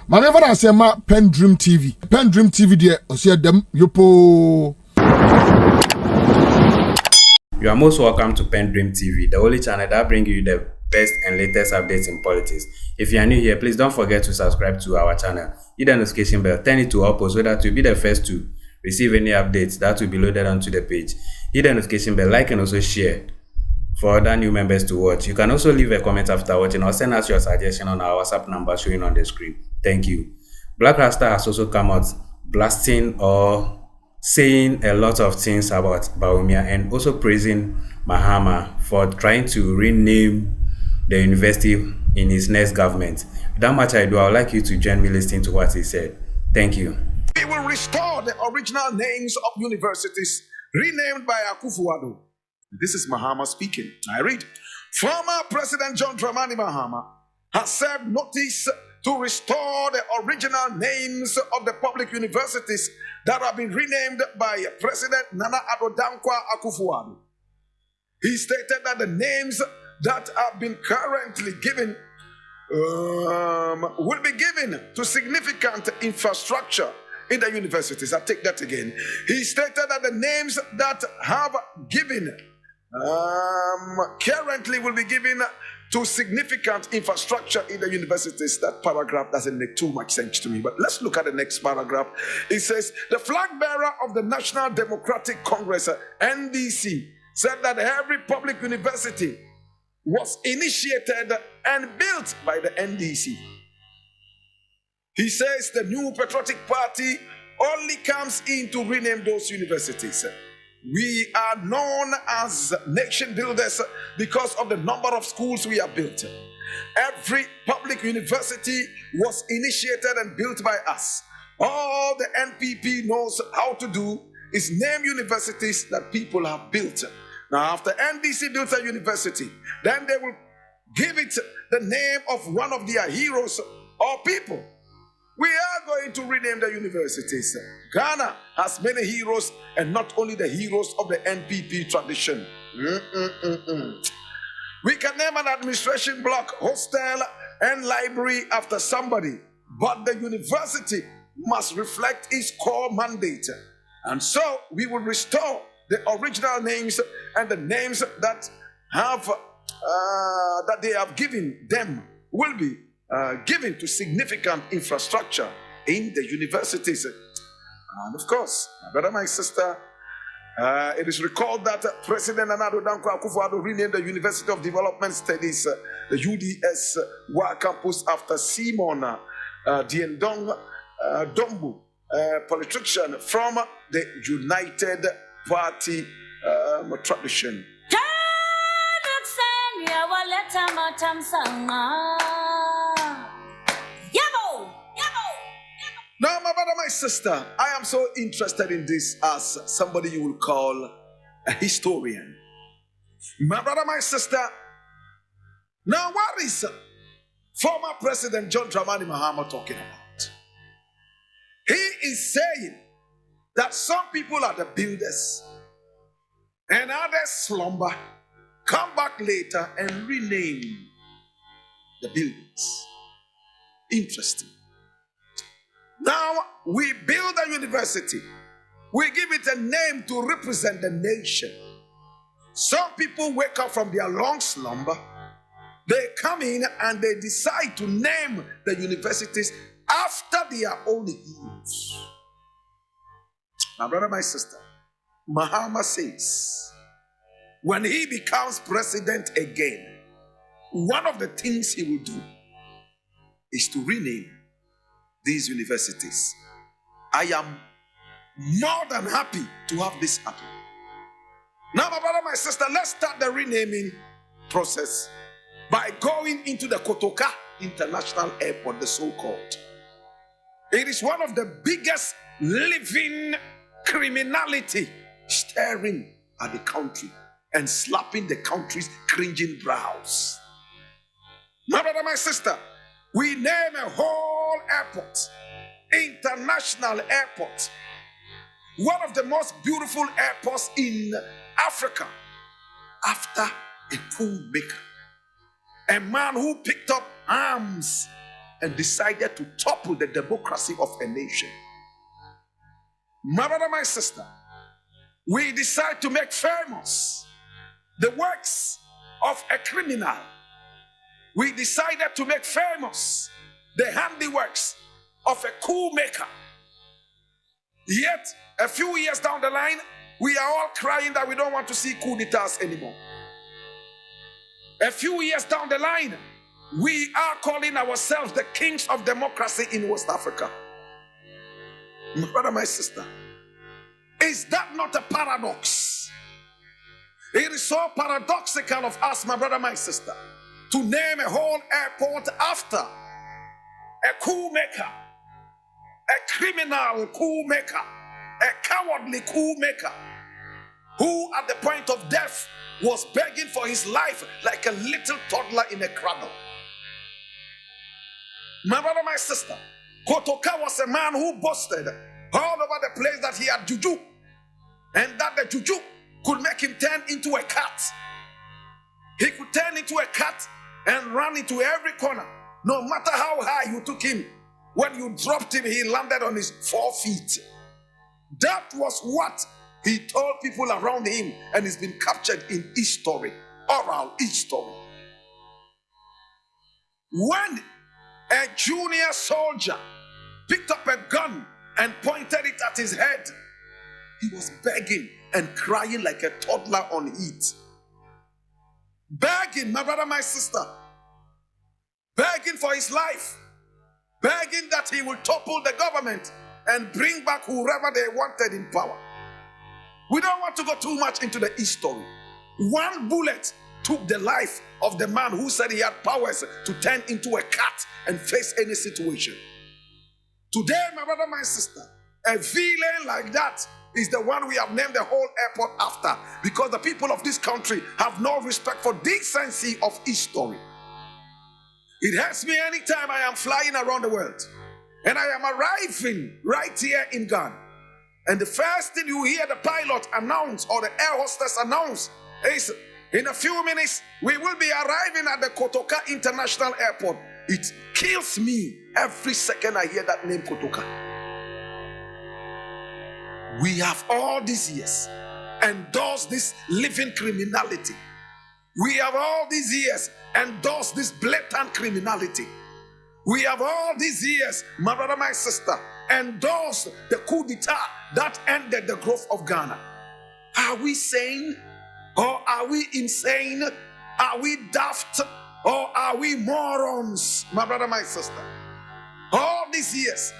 Maneva na sema PENDREAM TV. PENDREAM TV de osia dem yopo. You are most welcome to PENDREAM TV, the only channel that brings you the best and latest updates in politics. If you are new here, please don't forget to subscribe to our channel. Hit the notification bell, turn it to all posts so that you'll be the first to receive any updates that will be loaded onto the page. Hit the notification bell, like and also share for other new members to watch. You can also leave a comment after watching or send us your suggestion on our WhatsApp number showing on the screen. Thank you. Black Rasta has also come out blasting or saying a lot of things about Bawumia and also praising Mahama for trying to rename the university in his next government. Without much ado, I would like you to join me listening to what he said. Thank you. We will restore the original names of universities renamed by Akufo-Addo. This is Mahama speaking. I read. Former President John Dramani Mahama has served notice to restore the original names of the public universities that have been renamed by President Nana Addo Dankwa Akufo-Addo. He stated that the names that have been currently given will be given to significant infrastructure in the universities. I take that again. He stated that the names that have given currently will be given to significant infrastructure in the universities. That paragraph doesn't make too much sense to me, but let's look at the next paragraph. It says, the flag bearer of the National Democratic Congress, NDC, said that every public university was initiated and built by the NDC. He says the new patriotic party only comes in to rename those universities. We are known as nation builders because of the number of schools we have built. Every public university was initiated and built by us. All the NPP knows how to do is name universities that people have built. Now, after NDC built a university, then they will give it the name of one of their heroes or people. We are going to rename the universities. Ghana has many heroes, and not only the heroes of the NPP tradition. We can name an administration block, hostel, and library after somebody, but the university must reflect its core mandate. And so we will restore the original names and the names that have that they have given them will be given to significant infrastructure in the universities. And of course, my brother, my sister, it is recalled that President Nana Addo Dankwa Akufo-Addo renamed the University of Development Studies, the UDS, Wa campus after Simon Diendong Dombu, politician from the United Party tradition. Now, my brother, my sister, I am so interested in this as somebody you will call a historian. My brother, my sister, now what is former President John Dramani Mahama talking about? He is saying that some people are the builders and others slumber, come back later and rename the buildings. Interesting. Now we build a university, we give it a name to represent the nation. Some people wake up from their long slumber, they come in and they decide to name the universities after their own heroes. My brother, my sister, Mahama says, when he becomes president again, one of the things he will do is to rename these universities. I am more than happy to have this happen. Now, my brother, my sister, let's start the renaming process by going into the Kotoka International Airport, the so-called. It is one of the biggest living criminality staring at the country and slapping the country's cringing brows. My brother, my sister, we name a whole airport, international airport, one of the most beautiful airports in Africa, after a coup maker, a man who picked up arms and decided to topple the democracy of a nation. My brother, my sister, we decide to make famous the works of a criminal. We decided to make famous the handiworks of a coup maker. Yet, a few years down the line, we are all crying that we don't want to see coup d'etats anymore. A few years down the line, we are calling ourselves the kings of democracy in West Africa. My brother, my sister, is that not a paradox? It is so paradoxical of us, my brother, my sister, to name a whole airport after a coup maker, a criminal coup maker, a cowardly coup maker, who at the point of death was begging for his life like a little toddler in a cradle. My brother, my sister, Kotoka was a man who boasted all over the place that he had juju, and that the juju could make him turn into a cat. He could turn into a cat and run into every corner. No matter how high you took him, when you dropped him, he landed on his 4 feet. That was what he told people around him, and it's been captured in each story, oral each story. When a junior soldier picked up a gun and pointed it at his head, he was begging and crying like a toddler on heat. Begging, my brother, my sister, begging for his life, begging that he will topple the government and bring back whoever they wanted in power. We don't want to go too much into the history. One bullet took the life of the man who said he had powers to turn into a cat and face any situation. Today, my brother, my sister, a villain like that is the one we have named the whole airport after, because the people of this country have no respect for decency of history. It hurts me anytime I am flying around the world and I am arriving right here in Ghana, and the first thing you hear the pilot announce or the air hostess announce is, in a few minutes we will be arriving at the Kotoka International Airport. It kills me every second I hear that name, Kotoka. We have all these years endorsed this living criminality. We have all these years endorsed this blatant criminality. We have all these years, my brother, my sister, endorsed the coup d'etat that ended the growth of Ghana. Are we sane? Or are we insane? Are we daft? Or are we morons, my brother, my sister? All these years,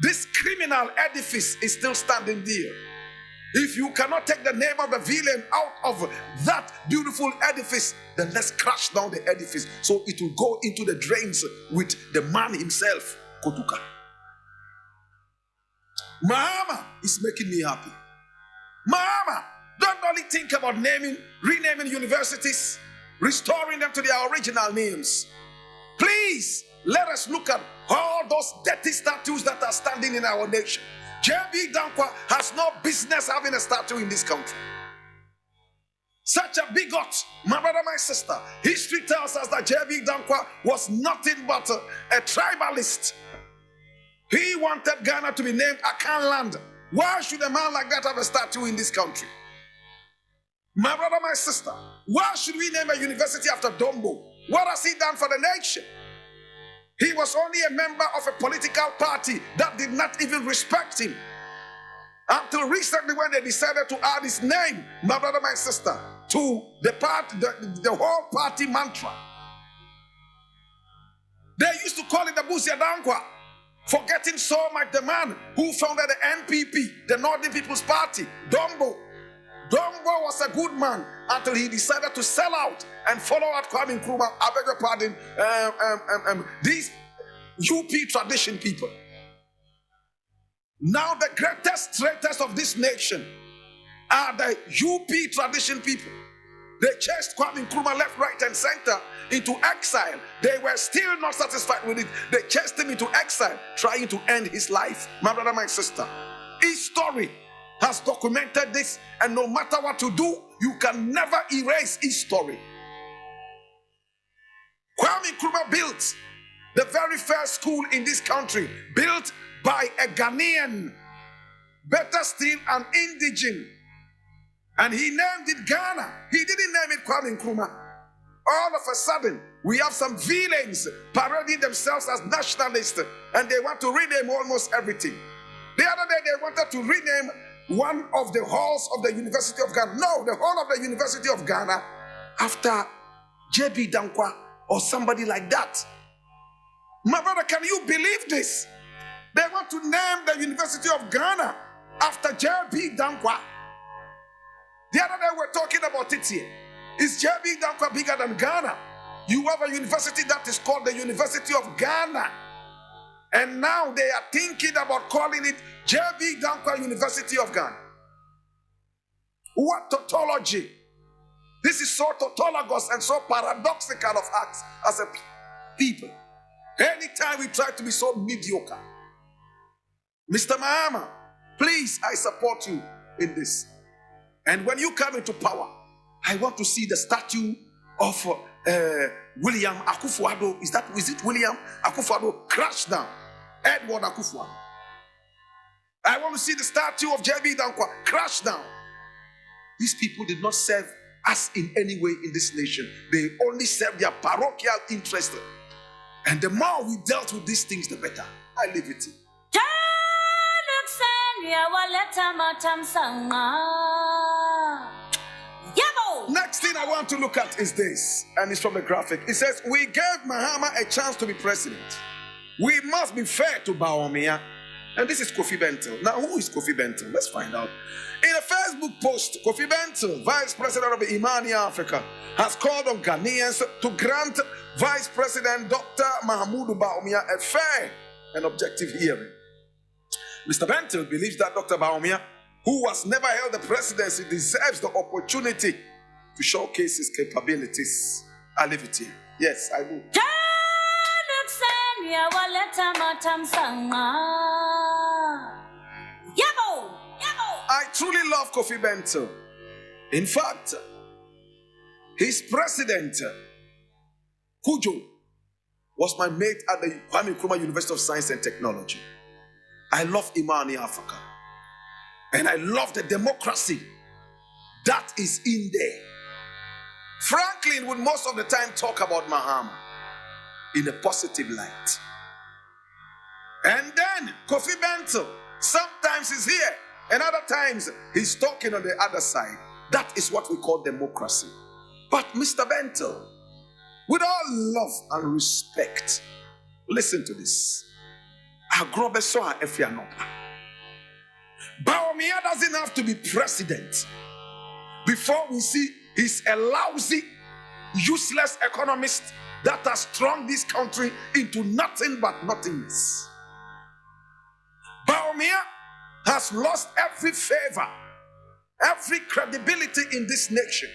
this criminal edifice is still standing there. If you cannot take the name of the villain out of that beautiful edifice, then let's crash down the edifice so it will go into the drains with the man himself, Kotoka. Mahama is making me happy. Mahama, don't only think about renaming universities, restoring them to their original names. Please, let us look at all those dirty statues that are standing in our nation. J.B. Dankwa has no business having a statue in this country. Such a bigot, my brother, my sister. History tells us that J.B. Dankwa was nothing but a tribalist. He wanted Ghana to be named Akan land. Why should a man like that have a statue in this country? My brother, my sister, why should we name a university after Dombo? What has he done for the nation? He was only a member of a political party that did not even respect him. Until recently, when they decided to add his name, my brother, my sister, to the whole party mantra. They used to call it the Busia Dankwa, forgetting so much the man who founded the NPP, the Northern People's Party, Dombo. Dombo was a good man until he decided to sell out and follow out Kwame Nkrumah, I beg your pardon, these UP tradition people. Now the greatest traitors of this nation are the UP tradition people. They chased Kwame Nkrumah left, right, and center into exile. They were still not satisfied with it. They chased him into exile, trying to end his life. My brother, my sister, history has documented this, and no matter what you do, you can never erase history. Kwame Nkrumah built the very first school in this country, built by a Ghanaian, better still an indigene. And he named it Ghana. He didn't name it Kwame Nkrumah. All of a sudden, we have some villains parading themselves as nationalists, and they want to rename almost everything. The other day, they wanted to rename one of the halls of the University of Ghana. No, the hall of the University of Ghana after J.B. Dankwa or somebody like that. My brother, can you believe this? They want to name the University of Ghana after J.B. Dankwa. The other day, we're talking about it here. Is J.B. Dankwa bigger than Ghana? You have a university that is called the University of Ghana. And now they are thinking about calling it J.B. Dankwa University of Ghana. What tautology! This is so tautologous and so paradoxical of us as a people. Anytime we try to be so mediocre. Mr. Mahama, please, I support you in this. And when you come into power, I want to see the statue of William Akufo-Addo. Is it William Akufo-Addo crash down? Edward Akufo-Addo. I want to see the statue of J.B. Dankwa crash down. These people did not serve us in any way in this nation. They only serve their parochial interest. And the more we dealt with these things, the better. I leave it. Next thing I want to look at is this, and it's from the graphic. It says, we gave Mahama a chance to be president. We must be fair to Bawumia. And this is Kofi Bentil. Now, who is Kofi Bentil? Let's find out. In a Facebook post, Kofi Bentil, Vice President of Imani Africa, has called on Ghanaians to grant Vice President Dr. Mahamudu Bawumia a fair and objective hearing. Mr. Bentil believes that Dr. Bawumia, who has never held the presidency, deserves the opportunity to showcase his capabilities. I leave it here. Yes, I do. I truly love Kofi Bentil. In fact, his president, Kujo, was my mate at the Kwame Nkrumah University of Science and Technology. I love Imani Africa. And I love the democracy that is in there. Franklin would most of the time talk about Mahama in a positive light. And then Kofi Bentil, sometimes he's here, and other times he's talking on the other side. That is what we call democracy. But Mr. Bentil, with all love and respect, listen to this. Agrobesoa Efianopa. Bawumia doesn't have to be president before we see he's a lousy, useless economist that has thrown this country into nothing but nothingness. Bawumia has lost every favor, every credibility in this nation.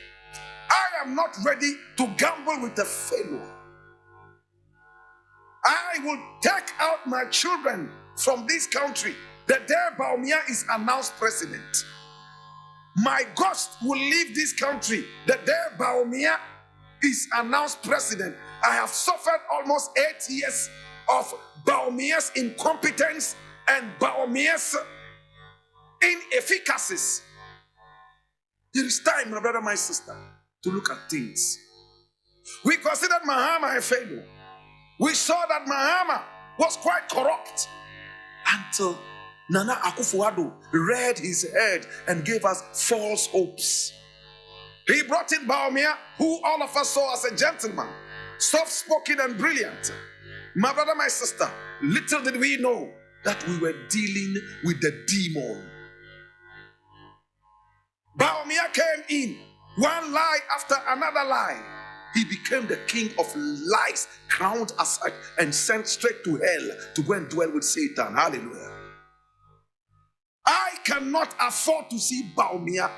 I am not ready to gamble with a failure. I will take out my children from this country the day Bawumia is announced president. My ghost will leave this country the day Bawumia is announced president. I have suffered almost 8 years of Bawumia's incompetence and Bawumia's inefficacies. There is time, my brother, my sister, to look at things. We considered Mahama a failure. We saw that Mahama was quite corrupt until Nana Akufo-Addo read his head and gave us false hopes. He brought in Bawumia, who all of us saw as a gentleman, soft-spoken and brilliant. My brother, my sister, little did we know that we were dealing with the demon. Bawumia came in, one lie after another lie. He became the king of lies, crowned as such, and sent straight to hell to go and dwell with Satan. Hallelujah. I cannot afford to see Bawumia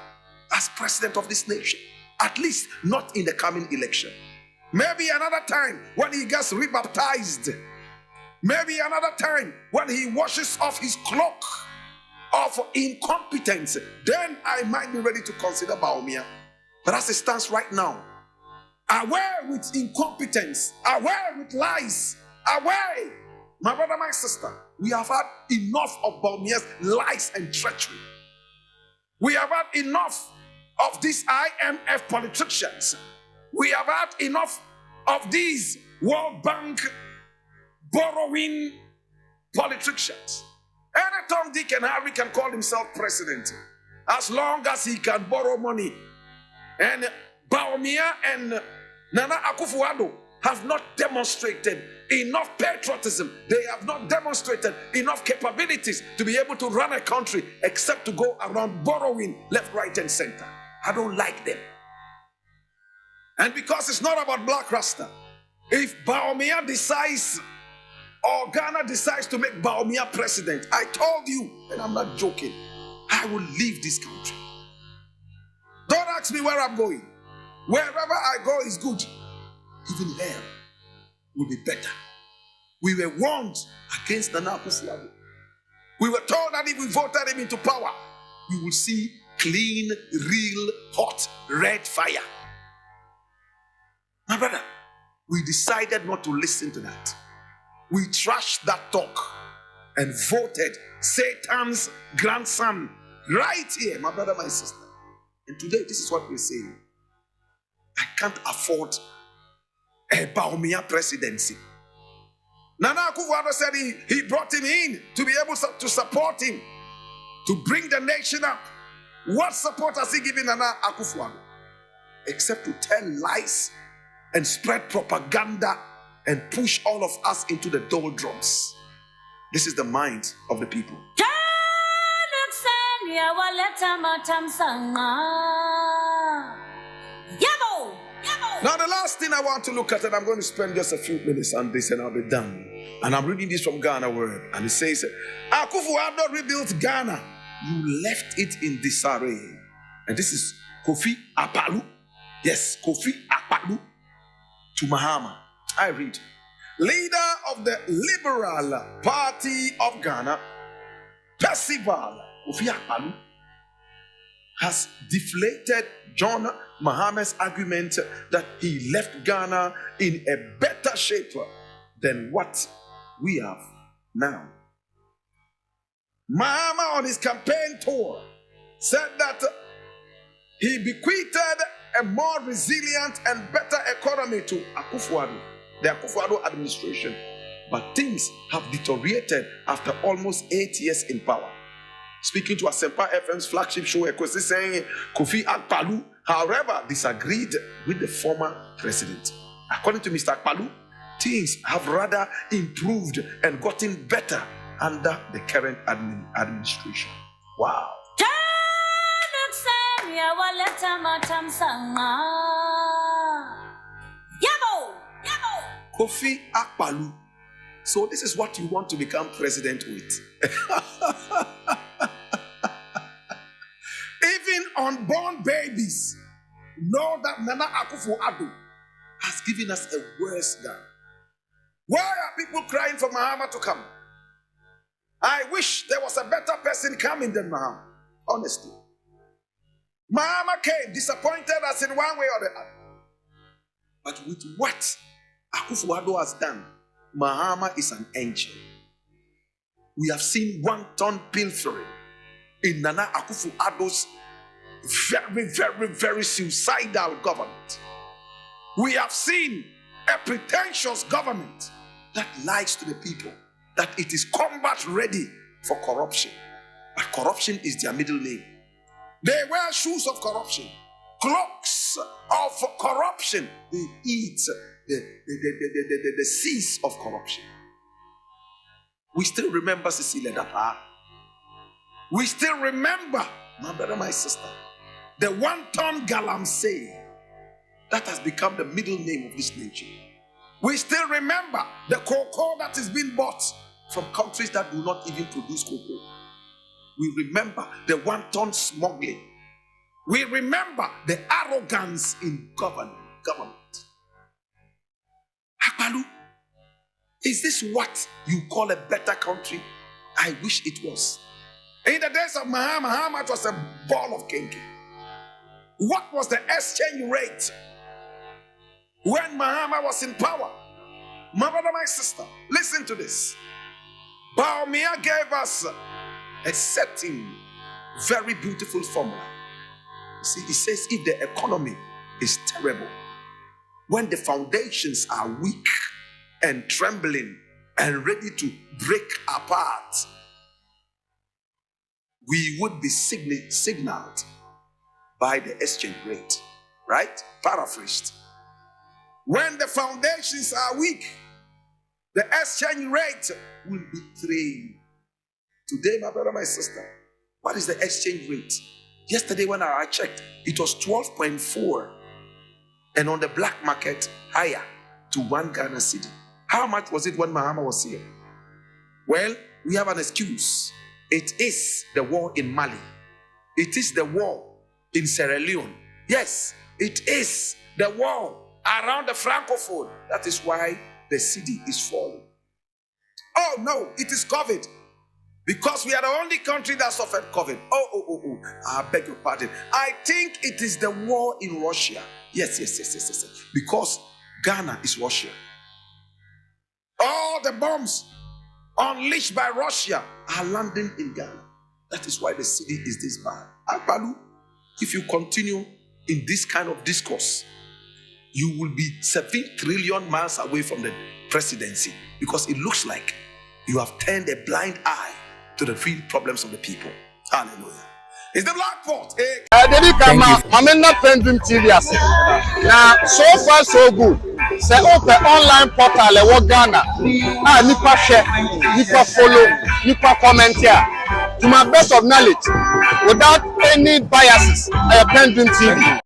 as president of this nation. At least not in the coming election. Maybe another time when he gets rebaptized. Maybe another time when he washes off his cloak of incompetence. Then I might be ready to consider Bawumia. But as it stands right now, aware with incompetence, aware with lies, Away! My brother, my sister, we have had enough of Bawumia's lies and treachery. We have had enough of these IMF politicians. We have had enough of these World Bank borrowing politicians. Anytime Dick and Harry can call himself president, as long as he can borrow money. And Bawumia and Nana Akufo-Addo have not demonstrated enough patriotism. They have not demonstrated enough capabilities to be able to run a country except to go around borrowing left, right, and center. I don't like them. And because it's not about Black Rasta, if Bawumia decides or Ghana decides to make Bawumia president, I told you, and I'm not joking, I will leave this country. Don't ask me where I'm going. Wherever I go is good. Even hell will be better. We were warned against Nana Akufo-Addo. We were told that if we voted him into power, we will see clean, real, hot, red fire. My brother, we decided not to listen to that. We trashed that talk and voted Satan's grandson right here, my brother, my sister. And today, this is what we're saying. I can't afford a Bawumia presidency. Nana Akufo-Addo said he brought him in to be able to support him, to bring the nation up. What support has he given Nana Akufo-Addo? Except to tell lies and spread propaganda and push all of us into the doldrums. This is the mind of the people. Now the last thing I want to look at, and I'm going to spend just a few minutes on this and I'll be done. And I'm reading this from Ghana Word. And it says, Akufo-Addo rebuilt Ghana. You left it in disarray. And this is Kofi Akpaloo. Yes, Kofi Akpaloo to Mahama. I read. Leader of the Liberal Party of Ghana, Percival Kofi Akpaloo, has deflated John Mahama's argument that he left Ghana in a better shape than what we have now. Mahama on his campaign tour said that he bequeathed a more resilient and better economy to Akufo-Addo, the Akufo-Addo administration. But things have deteriorated after almost 8 years in power. Speaking to Asempa FM's flagship show, Ekosi saying Kofi Akpaloo, however, disagreed with the former president. According to Mr. Akpaloo, things have rather improved and gotten better under the current administration. Wow. Kofi Akpaloo. So this is what you want to become president with. Even unborn babies know that Nana Akufo-Addo has given us a worse gun. Why are people crying for Mahama to come? I wish there was a better person coming than Mahama. Honestly. Mahama came, disappointed us in one way or the other. But with what Akufo-Addo has done, Mahama is an angel. We have seen wanton pilfering in Nana Akufo-Addo's very, very, very suicidal government. We have seen a pretentious government that lies to the people, that it is combat ready for corruption. But corruption is their middle name. They wear shoes of corruption, cloaks of corruption. They eat the seeds of corruption. We still remember Cecilia Dapa. We still remember, my brother, my sister, the one-ton galamsey that has become the middle name of this nation. We still remember the cocoa that is being bought from countries that do not even produce cocoa. We remember the one-ton smuggling. We remember the arrogance in government. Akpaloo, is this what you call a better country? I wish it was. In the days of Mahama, it was a ball of cake. What was the exchange rate when Mahama was in power? My brother, my sister, listen to this. Bawumia gave us a certain very beautiful formula. See, he says if the economy is terrible, when the foundations are weak and trembling and ready to break apart, we would be signaled by the exchange rate, right? Paraphrased. When the foundations are weak, the exchange rate will be trained. Today, my brother, my sister, what is the exchange rate? Yesterday when I checked, it was 12.4, and on the black market, higher to 1 Ghana cedi. How much was it when Mahama was here? Well, we have an excuse. It is the war in Mali. It is the war in Sierra Leone. Yes, it is the war around the Francophone. That is why the cedi is falling. Oh no, it is COVID. Because we are the only country that suffered COVID. Oh, I beg your pardon. I think it is the war in Russia. Yes. Because Ghana is Russia. All the bombs unleashed by Russia are landing in Ghana. That is why the cedi is this bad. Agbalu, if you continue in this kind of discourse, you will be 7 trillion miles away from the presidency, because it looks like you have turned a blind eye to the real problems of the people. Hallelujah. It's the black pot. I'm not PENDREAM TV. Now, so far so good. Say open online portal e Ghana. Nipa share, nipa follow, nipa comment here. To my best of knowledge, without any biases, PENDREAM TV.